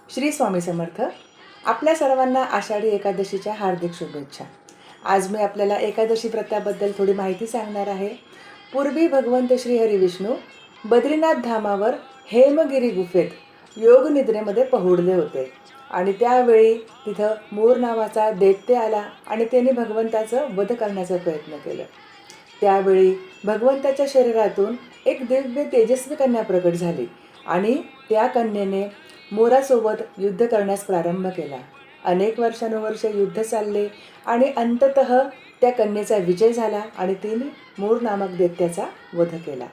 श्री स्वामी समर्थ. आपल्या सर्वांना आषाढी एकादशीच्या हार्दिक शुभेच्छा. आज मी आपल्याला एकादशी व्रताबद्दल थोडी माहिती सांगणार आहे. पूर्वी भगवंत श्री हरी विष्णू बद्रीनाथ धामावर हेमगिरी गुफेत योग निद्रेमध्ये पहुडले होते आणि त्यावेळी तिथं मूर नावाचा दैत्य आला आणि त्याने भगवंताचं वध करण्याचा प्रयत्न केला. त्यावेळी भगवंताच्या शरीरातून एक दिव्य तेजस्वी कन्या प्रकट झाली आणि त्या कन्येने मोरासोबत युद्ध करण्यास प्रारंभ केला. अनेक वर्षानुवर्ष युद्ध चालले आणि अंततः त्या कन्येचा विजय झाला आणि तिने मूर नामक दैत्याचा वध केला.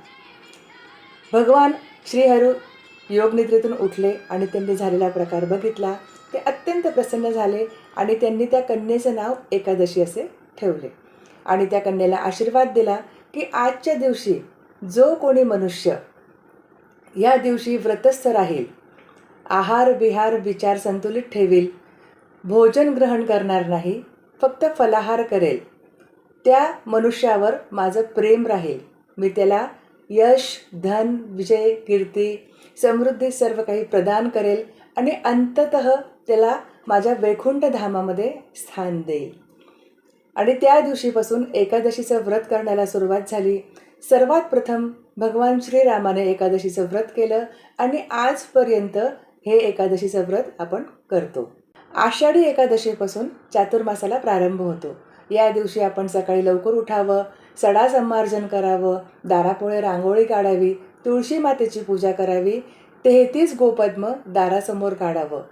भगवान श्रीहरी योगनिद्रेतून उठले आणि त्यांनी झालेला प्रकार बघितला. ते अत्यंत प्रसन्न झाले आणि त्यांनी त्या कन्येचं नाव एकादशी असे ठेवले आणि त्या कन्येला आशीर्वाद दिला की आजच्या दिवशी जो कोणी मनुष्य या दिवशी व्रतस्थ राहील, आहार विहार विचार संतुलित ठेवील, भोजन ग्रहण करणार नाही, फक्त फलाहार करेल, त्या मनुष्यावर माझं प्रेम राहील. मी त्याला यश, धन, विजय, कीर्ती, समृद्धी सर्व काही प्रदान करेल आणि अंततः त्याला माझ्या वैकुंठ धामामध्ये स्थान देईल. आणि त्या दिवशीपासून एकादशीचं व्रत करण्याला सुरुवात झाली. सर्वात प्रथम भगवान श्रीरामाने एकादशीचं व्रत केलं आणि आजपर्यंत हे एकादशीचं व्रत आपण करतो. आषाढी एकादशीपासून चातुर्मासाला प्रारंभ होतो. या दिवशी आपण सकाळी लवकर उठावं, सडा संमार्जन करावं, दारापुढे रांगोळी काढावी, तुळशी मातेची पूजा करावी, 33 गोपद्म दारासमोर काढावं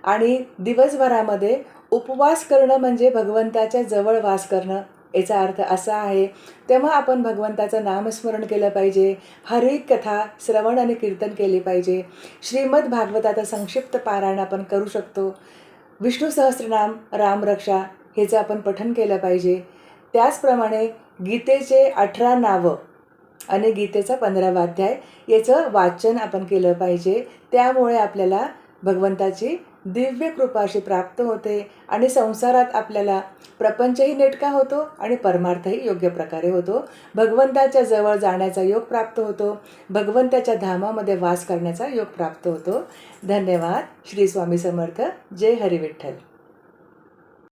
आणि दिवसभरामध्ये उपवास करणं म्हणजे भगवंताच्या जवळ वास करणं याचा अर्थ असा आहे. तेव्हा आपण भगवंताचं नामस्मरण केलं पाहिजे, हरिकथा श्रवण आणि कीर्तन केली पाहिजे, श्रीमद भागवताचं संक्षिप्त पारायण आपण करू शकतो, विष्णू सहस्त्रनाम, रामरक्षा हेचं आपण पठण केलं पाहिजे. त्याचप्रमाणे गीतेचे 18 नावं आणि गीतेचा 15वा अध्याय याचं वाचन आपण केलं पाहिजे. त्यामुळे आपल्याला भगवंताची दिव्य कृपा अशी प्राप्त होते आणि संसारात आपल्याला प्रपंचही नेटका होतो आणि परमार्थही योग्य प्रकारे होतो. भगवंताच्या जवळ जाण्याचा योग प्राप्त होतो, भगवंताच्या धामामध्ये वास करण्याचा योग प्राप्त होतो. धन्यवाद. श्री स्वामी समर्थ. जय हरी विठ्ठल.